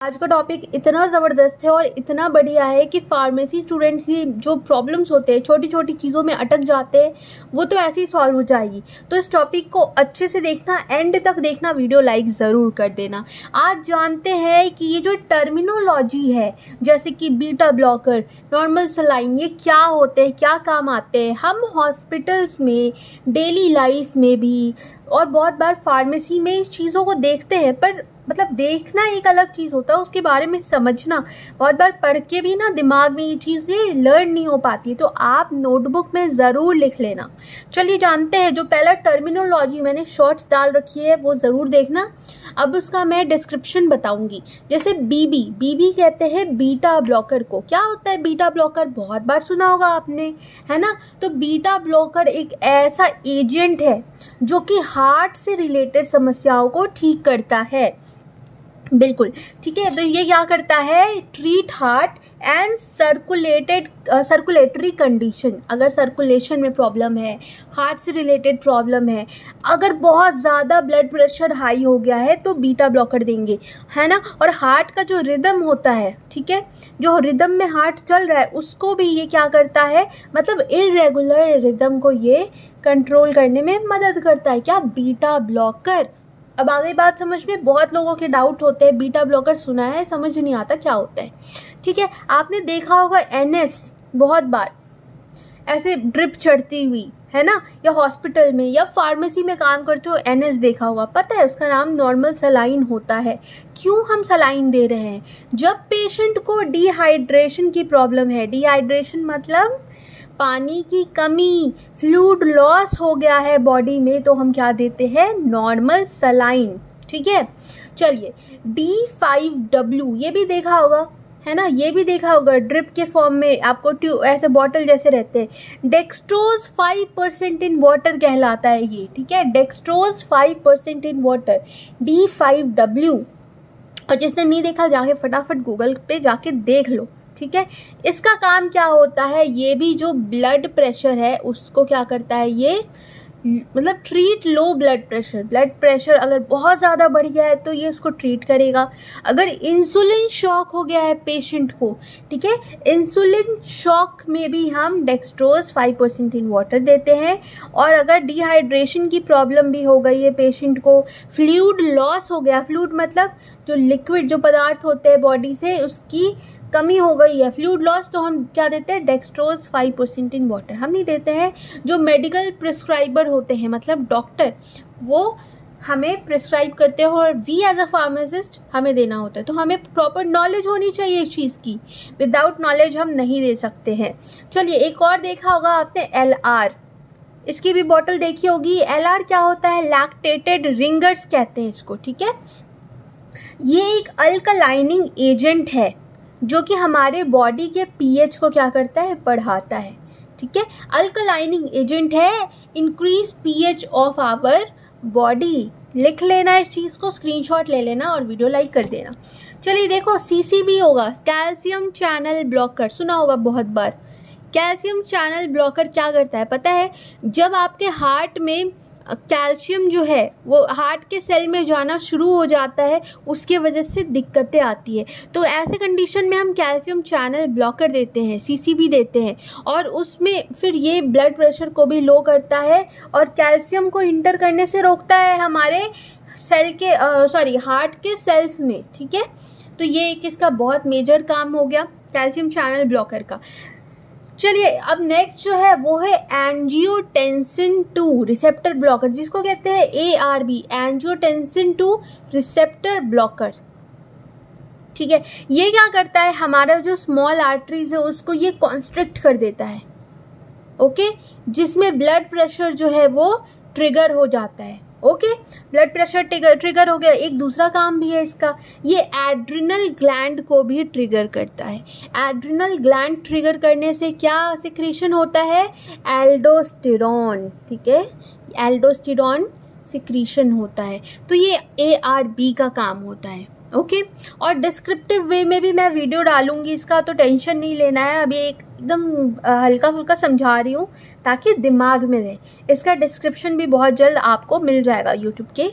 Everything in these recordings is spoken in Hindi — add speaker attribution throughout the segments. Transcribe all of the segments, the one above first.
Speaker 1: आज का टॉपिक इतना ज़बरदस्त है और इतना बढ़िया है कि फार्मेसी स्टूडेंट्स की जो प्रॉब्लम्स होते हैं, छोटी छोटी चीज़ों में अटक जाते हैं, वो तो ऐसे ही सॉल्व हो जाएगी। तो इस टॉपिक को अच्छे से देखना, एंड तक देखना, वीडियो लाइक ज़रूर कर देना। आज जानते हैं कि ये जो टर्मिनोलॉजी है, जैसे कि बीटा ब्लॉकर, नॉर्मल सलाइन, ये क्या होते हैं, क्या काम आते हैं। हम हॉस्पिटल्स में, डेली लाइफ में भी और बहुत बार फार्मेसी में इस चीज़ों को देखते हैं, पर मतलब देखना एक अलग चीज़ होता है, उसके बारे में समझना बहुत बार पढ़ के भी ना दिमाग में ये चीज़ें लर्न नहीं हो पाती। तो आप नोटबुक में ज़रूर लिख लेना। चलिए जानते हैं। जो पहला टर्मिनोलॉजी मैंने शॉर्ट्स डाल रखी है वो ज़रूर देखना। अब उसका मैं डिस्क्रिप्शन बताऊंगी। जैसे बीबी कहते हैं बीटा ब्लॉकर को। क्या होता है बीटा ब्लॉकर? बहुत बार सुना होगा आपने, है ना। तो बीटा ब्लॉकर एक ऐसा एजेंट है जो कि हार्ट से रिलेटेड समस्याओं को ठीक करता है। बिल्कुल ठीक है। तो ये क्या करता है? Treat heart and circulatory condition. अगर सर्कुलेशन में प्रॉब्लम है, हार्ट से रिलेटेड प्रॉब्लम है, अगर बहुत ज़्यादा ब्लड प्रेशर हाई हो गया है तो बीटा ब्लॉकर देंगे, है ना। और हार्ट का जो रिदम होता है, ठीक है, जो रिदम में हार्ट चल रहा है उसको भी ये क्या करता है, मतलब इर्रेगुलर रिदम को ये कंट्रोल करने में मदद करता है। क्या? Beta blocker. अब आगे बात समझ में। बहुत लोगों के डाउट होते हैं, बीटा ब्लॉकर सुना है, समझ नहीं आता क्या होता है। ठीक है, आपने देखा होगा NS बहुत बार ऐसे ड्रिप चढ़ती हुई, है ना, या हॉस्पिटल में या फार्मेसी में काम करते हो NS देखा होगा। पता है उसका नाम नॉर्मल सलाइन होता है। क्यों हम सलाइन दे रहे हैं? जब पेशेंट को डिहाइड्रेशन की प्रॉब्लम है, डिहाइड्रेशन मतलब पानी की कमी, फ्लूइड लॉस हो गया है बॉडी में, तो हम क्या देते हैं? Normal saline. ठीक है। चलिए D5W ये भी देखा होगा, है ना, ये भी देखा होगा। ड्रिप के फॉर्म में आपको ट्यूब ऐसे बॉटल जैसे रहते हैं। डेक्सट्रोज 5% इन वाटर कहलाता है ये। ठीक है, डेक्सट्रोज 5% इन वाटर, D5W। और जिसने नहीं देखा जाके फटाफट गूगल पे जाके देख लो। ठीक है, इसका काम क्या होता है? ये भी जो ब्लड प्रेशर है उसको क्या करता है? ये मतलब ट्रीट लो ब्लड प्रेशर अगर बहुत ज़्यादा बढ़ गया है तो ये उसको ट्रीट करेगा। अगर इंसुलिन शॉक हो गया है पेशेंट को, ठीक है, इंसुलिन शॉक में भी हम डेक्सट्रोज 5% इन वाटर देते हैं। और अगर डिहाइड्रेशन की प्रॉब्लम भी हो गई है पेशेंट को, फ्लूइड लॉस हो गया, फ्लूइड मतलब जो लिक्विड जो पदार्थ होते हैं बॉडी से उसकी कमी हो गई है, फ्लूइड लॉस, तो हम क्या देते हैं? Dextrose 5% in water. हम नहीं देते हैं। जो मेडिकल प्रिस्क्राइबर होते हैं, मतलब डॉक्टर, वो हमें प्रिस्क्राइब करते हैं और वी एज अ फार्मासिस्ट हमें देना होता है। तो हमें प्रॉपर नॉलेज होनी चाहिए इस चीज़ की। विदाउट नॉलेज हम नहीं दे सकते हैं। चलिए एक और देखा होगा आपने LR, इसकी भी बॉटल देखी होगी। LR क्या होता है? लैक्टेटेड रिंगर्स कहते हैं इसको। ठीक है, ये एक अल्कलाइनिंग एजेंट है जो कि हमारे बॉडी के pH को क्या करता है? बढ़ाता है। ठीक है, अल्कलाइनिंग एजेंट है। Increase pH of our body. लिख लेना इस चीज़ को, स्क्रीनशॉट ले लेना और वीडियो लाइक कर देना। चलिए देखो CCB होगा, कैल्शियम चैनल ब्लॉकर, सुना होगा बहुत बार। कैल्शियम चैनल ब्लॉकर क्या करता है पता है? जब आपके हार्ट में कैल्शियम जो है वो हार्ट के सेल में जाना शुरू हो जाता है, उसके वजह से दिक्कतें आती है। तो ऐसे कंडीशन में हम कैल्शियम चैनल ब्लॉकर देते हैं, CCB देते हैं, और उसमें फिर ये ब्लड प्रेशर को भी लो करता है और कैल्शियम को इंटर करने से रोकता है हमारे सेल के हार्ट के सेल्स में। ठीक है, तो ये एक इसका बहुत मेजर काम हो गया कैल्शियम चैनल ब्लॉकर का। चलिए अब नेक्स्ट जो है वो है एंजियोटेंसिन 2 रिसेप्टर ब्लॉकर, जिसको कहते हैं ARB, एंजियोटेंसिन 2 रिसेप्टर ब्लॉकर। ठीक है, ये क्या करता है? हमारा जो स्मॉल आर्टरीज है उसको ये कॉन्स्ट्रिक्ट कर देता है। ओके, जिसमें ब्लड प्रेशर जो है वो ट्रिगर हो जाता है। ओके, ब्लड प्रेशर ट्रिगर हो गया। एक दूसरा काम भी है इसका, ये एड्रिनल ग्लैंड को भी ट्रिगर करता है। एड्रिनल ग्लैंड ट्रिगर करने से क्या सिक्रीशन होता है? एल्डोस्टेरॉन। ठीक है, एल्डोस्टेरॉन सिक्रीशन होता है। तो ये ARB का काम होता है। ओके, और डिस्क्रिप्टिव वे में भी मैं वीडियो डालूंगी इसका, तो टेंशन नहीं लेना है। अभी एकदम हल्का फुल्का समझा रही हूँ ताकि दिमाग में रहे। इसका डिस्क्रिप्शन भी बहुत जल्द आपको मिल जाएगा यूट्यूब के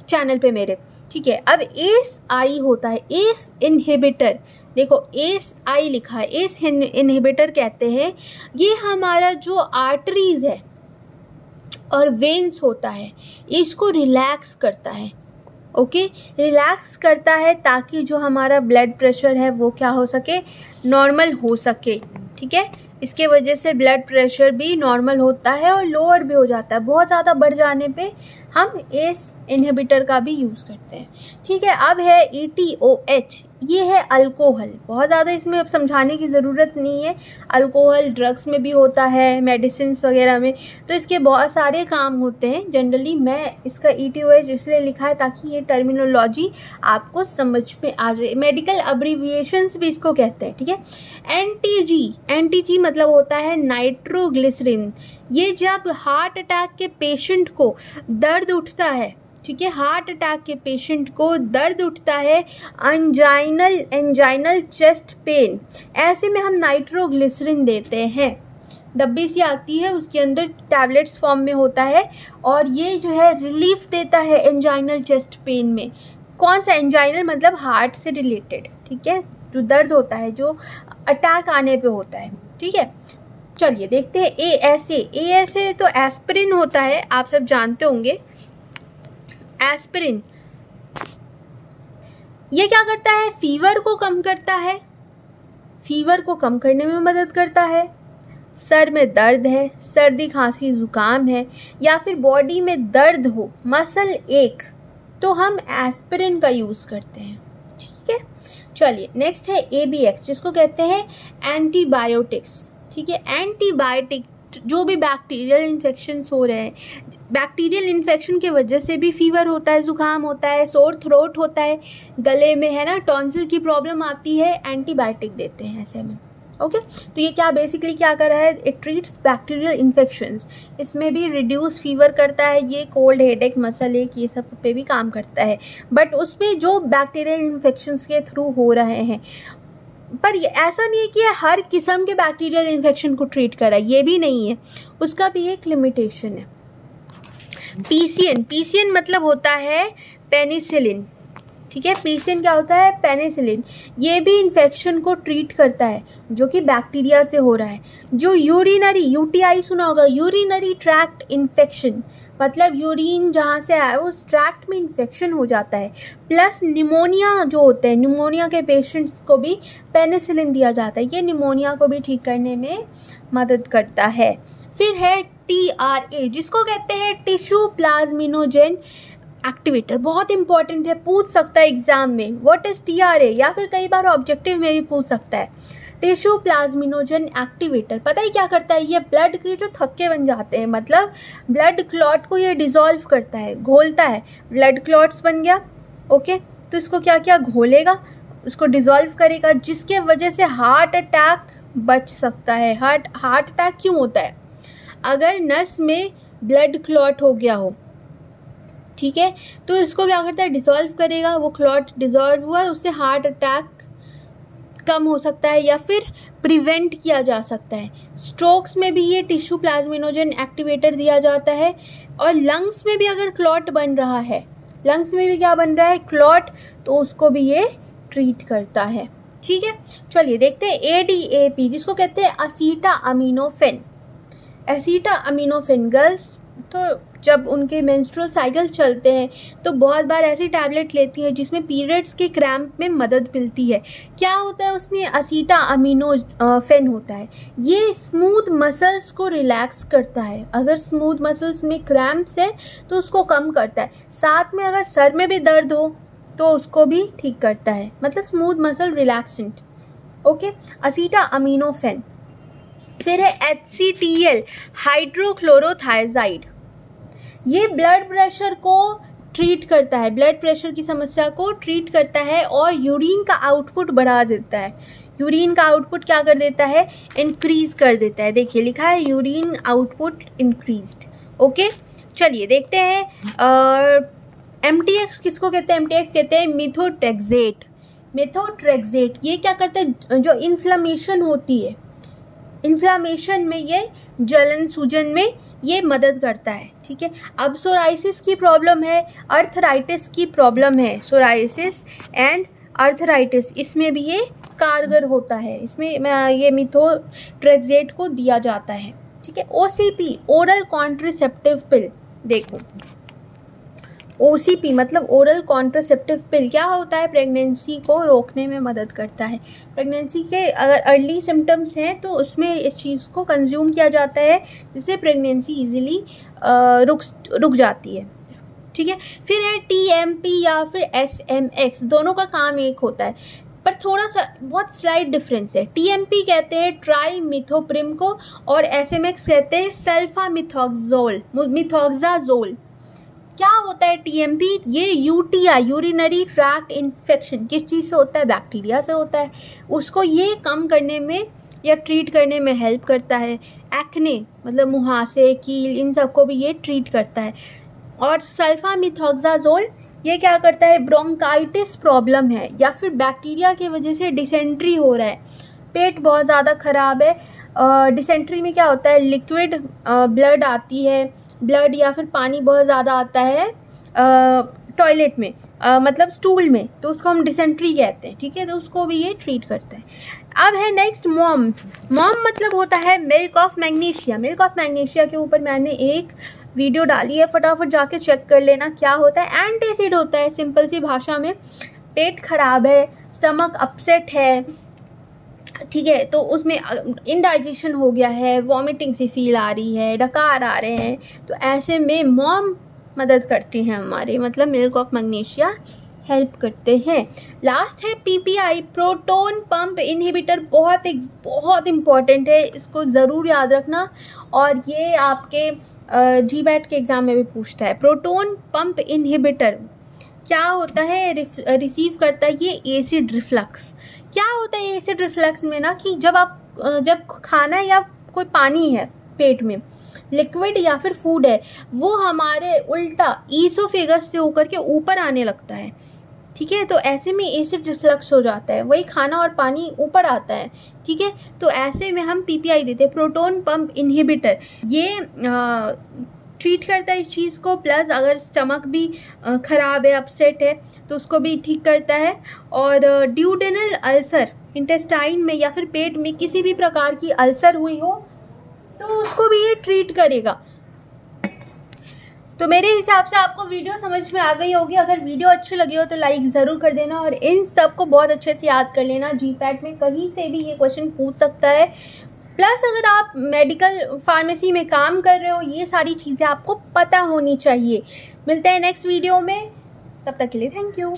Speaker 1: चैनल पे मेरे। ठीक है। अब एस आई होता है एस इनहिबिटर, देखो एस आई लिखा है, एस इनहिबिटर कहते हैं ये हमारा जो आर्टरीज है और वेन्स होता है इसको रिलैक्स करता है। ओके, रिलैक्स करता है ताकि जो हमारा ब्लड प्रेशर है वो क्या हो सके, नॉर्मल हो सके। ठीक है, इसके वजह से ब्लड प्रेशर भी नॉर्मल होता है और लोअर भी हो जाता है। बहुत ज़्यादा बढ़ जाने पे हम एस इनहिबिटर का भी यूज़ करते हैं। ठीक है, अब है ETOH, ये है अल्कोहल। बहुत ज़्यादा इसमें अब समझाने की ज़रूरत नहीं है, अल्कोहल ड्रग्स में भी होता है, मेडिसिन वगैरह में, तो इसके बहुत सारे काम होते हैं। जनरली मैं इसका ETOH इसलिए लिखा है ताकि ये टर्मिनोलॉजी आपको समझ में आ जाए, मेडिकल अब्रीविएशंस भी इसको कहते हैं। ठीक है, NTG मतलब होता है नाइट्रोग्लिसरीन। ये जब हार्ट अटैक के पेशेंट को दर्द उठता है, ठीक है, हार्ट अटैक के पेशेंट को दर्द उठता है, एंजाइनल चेस्ट पेन, ऐसे में हम नाइट्रोग्लिसरीन देते हैं। डब्बी सी आती है, उसके अंदर टैबलेट्स फॉर्म में होता है और ये जो है रिलीफ देता है एंजाइनल चेस्ट पेन में। कौन सा एंजाइनल मतलब हार्ट से रिलेटेड, ठीक है, जो दर्द होता है जो अटैक आने पे होता है। ठीक है, चलिए देखते हैं ASA तो एस्पिरिन होता है, आप सब जानते होंगे। एस्पिरिन ये क्या करता है, फीवर को कम करता है, फीवर को कम करने में मदद करता है। सर में दर्द है, सर्दी खांसी जुकाम है, या फिर बॉडी में दर्द हो, मसल एक, तो हम एस्पिरिन का यूज़ करते हैं। ठीक है, चलिए नेक्स्ट है ABX जिसको कहते हैं एंटीबायोटिक्स। ठीक है, एंटीबायोटिक जो भी बैक्टीरियल इन्फेक्शंस हो रहे हैं, बैक्टीरियल इन्फेक्शन की वजह से भी फीवर होता है, जुकाम होता है, सोर थ्रोट होता है, गले में है ना टॉन्सिल की प्रॉब्लम आती है, एंटीबायोटिक देते हैं ऐसे में। ओके, तो ये क्या बेसिकली क्या कर रहा है, इट ट्रीट्स बैक्टीरियल इन्फेक्शंस, इसमें भी रिड्यूस फीवर करता है, ये कोल्ड, हेडेक, मसल एक, ये सब पे भी काम करता है, बट उसमें जो बैक्टीरियल इन्फेक्शंस के थ्रू हो रहे हैं। पर ऐसा नहीं है कि हर किस्म के बैक्टीरियल इन्फेक्शन को ट्रीट करा, ये भी नहीं है, उसका भी एक लिमिटेशन है। PCN मतलब होता है पेनिसिलिन। ठीक है, PCN क्या होता है, पेनिसिलिन, ये भी इन्फेक्शन को ट्रीट करता है जो कि बैक्टीरिया से हो रहा है। जो यूरिनरी, UTI सुना होगा, यूरिनरी ट्रैक्ट इन्फेक्शन, मतलब यूरिन जहाँ से आया उस ट्रैक्ट में इन्फेक्शन हो जाता है, प्लस निमोनिया जो होते हैं, निमोनिया के पेशेंट्स को भी पेनिसिलिन दिया जाता है, ये निमोनिया को भी ठीक करने में मदद करता है। फिर है TRA जिसको कहते हैं टिश्यू प्लाज्मिनोजेन एक्टिवेटर, बहुत इंपॉर्टेंट है, पूछ सकता है एग्जाम में व्हाट इज TRA, या फिर कई बार ऑब्जेक्टिव में भी पूछ सकता है। टिश्यू प्लाज्मिनोजेन एक्टिवेटर पता ही क्या करता है, ये ब्लड के जो थक्के बन जाते हैं, मतलब ब्लड क्लॉट को ये डिसॉल्व करता है, घोलता है, ब्लड क्लॉट्स बन गया। ओके, तो इसको क्या क्या घोलेगा, उसको डिसॉल्व करेगा, जिसके वजह से हार्ट अटैक बच सकता है। हार्ट अटैक क्यों होता है, अगर नस में ब्लड क्लॉट हो गया हो, ठीक है, तो इसको क्या करता है, डिसॉल्व करेगा, वो क्लॉट डिसॉल्व हुआ, उससे हार्ट अटैक कम हो सकता है या फिर प्रिवेंट किया जा सकता है। स्ट्रोक्स में भी ये टिश्यू प्लाज्मिनोजेन एक्टिवेटर दिया जाता है, और लंग्स में भी अगर क्लॉट बन रहा है, लंग्स में भी क्या बन रहा है, क्लॉट, तो उसको भी ये ट्रीट करता है। ठीक है, चलिए देखते हैं ADAP जिसको कहते हैं असीटाअमीनोफेन। एसिटाअमीनोफेन गर्ल्स तो जब उनके मेंस्ट्रुअल साइकिल चलते हैं तो बहुत बार ऐसी टैबलेट लेती है जिसमें पीरियड्स के क्रैम्प में मदद मिलती है। क्या होता है उसमें, असीटाअमीनोफेन होता है, ये स्मूथ मसल्स को रिलैक्स करता है, अगर स्मूथ मसल्स में क्रैम्प्स है तो उसको कम करता है, साथ में अगर सर में भी दर्द हो तो उसको भी ठीक करता है, मतलब स्मूथ मसल रिलैक्सेंट। ओके, असीटाअमीनोफेन। फिर है HCTL हाइड्रोक्लोरोथायजाइड, ये ब्लड प्रेशर को ट्रीट करता है, ब्लड प्रेशर की समस्या को ट्रीट करता है और यूरिन का आउटपुट बढ़ा देता है। यूरिन का आउटपुट क्या कर देता है, इंक्रीज कर देता है। देखिए लिखा है यूरिन आउटपुट इंक्रीज्ड। ओके, चलिए देखते हैं MTX किसको कहते हैं, MTX कहते हैं मिथोट्रेक्सेट। मिथोट्रेक्सेट ये क्या करता है, जो इन्फ्लेमेशन होती है, इन्फ्लामेशन में ये जलन सूजन में ये मदद करता है, ठीक है। अब सोराइसिस की प्रॉब्लम है, अर्थराइटिस की प्रॉब्लम है, सोराइसिस एंड अर्थराइटिस, इसमें भी ये कारगर होता है, इसमें ये मेथोट्रेक्सेट को दिया जाता है, ठीक है। OCP ओरल कॉन्ट्रासेप्टिव पिल, देखो OCP मतलब ओरल कॉन्ट्रासेप्टिव पिल क्या होता है, प्रेगनेंसी को रोकने में मदद करता है। प्रेगनेंसी के अगर अर्ली सिम्टम्स हैं तो उसमें इस चीज़ को कंज्यूम किया जाता है, जिससे प्रेगनेंसी इजीली रुक जाती है, ठीक है। फिर है TMP या फिर SMX, दोनों का काम एक होता है पर थोड़ा सा बहुत स्लाइट डिफरेंस है। TMP कहते हैं ट्राइमिथोप्रिम को और SMX कहते हैं मिथोक्साजोल। क्या होता है TMP? ये UTI यूरिनरी ट्रैक्ट इन्फेक्शन किस चीज़ से होता है, बैक्टीरिया से होता है, उसको ये कम करने में या ट्रीट करने में हेल्प करता है। एक्ने मतलब मुहासे, कील, इन सबको भी ये ट्रीट करता है। और सल्फामिथोक्साजोल ये क्या करता है, ब्रोंकाइटिस प्रॉब्लम है या फिर बैक्टीरिया की वजह से डिसेंट्री हो रहा है, पेट बहुत ज़्यादा ख़राब है। डिसेंट्री में क्या होता है, लिक्विड ब्लड आती है, ब्लड या फिर पानी बहुत ज़्यादा आता है टॉयलेट में, मतलब स्टूल में, तो उसको हम डिसेंट्री कहते हैं, ठीक है। तो उसको भी ये ट्रीट करता है। अब है नेक्स्ट मॉम मतलब होता है milk of magnesia. Milk of magnesia के ऊपर मैंने एक वीडियो डाली है, फटाफट जाके चेक कर लेना क्या होता है। एंटासिड होता है, सिंपल सी भाषा में पेट खराब है, स्टमक अपसेट है, ठीक है, तो उसमें इनडाइजेशन हो गया है, वॉमिटिंग सी फील आ रही है, डकार आ रहे हैं, तो ऐसे में मॉम मदद करती हैं हमारे, मतलब मिल्क ऑफ मैग्नीशिया हेल्प करते हैं। लास्ट है PPI प्रोटोन पंप इनहिबिटर, बहुत इंपॉर्टेंट है, इसको ज़रूर याद रखना और ये आपके GMAT के एग्ज़ाम में भी पूछता है। प्रोटोन पंप इनहिबिटर क्या होता है, रिसीव करता है ये एसिड रिफ्लक्स। क्या होता है एसिड रिफ्लक्स में ना, कि जब खाना या कोई पानी है पेट में, लिक्विड या फिर फूड है, वो हमारे उल्टा ईसोफेगस से होकर के ऊपर आने लगता है, ठीक है, तो ऐसे में एसिड रिफ्लक्स हो जाता है, वही खाना और पानी ऊपर आता है, ठीक है। तो ऐसे में हम PPI देते हैं, प्रोटोन पंप इनहिबिटर, ये ट्रीट करता है इस चीज़ को, प्लस अगर स्टमक भी ख़राब है, अपसेट है, तो उसको भी ठीक करता है। और ड्यूडेनल अल्सर, इंटेस्टाइन में या फिर पेट में किसी भी प्रकार की अल्सर हुई हो तो उसको भी ये ट्रीट करेगा। तो मेरे हिसाब से आपको वीडियो समझ में आ गई होगी। अगर वीडियो अच्छी लगी हो तो लाइक ज़रूर कर देना और इन सब को बहुत अच्छे से याद कर लेना, GPAT में कहीं से भी ये क्वेश्चन पूछ सकता है। प्लस अगर आप मेडिकल फार्मेसी में काम कर रहे हो, ये सारी चीज़ें आपको पता होनी चाहिए। मिलते हैं नेक्स्ट वीडियो में, तब तक के लिए थैंक यू।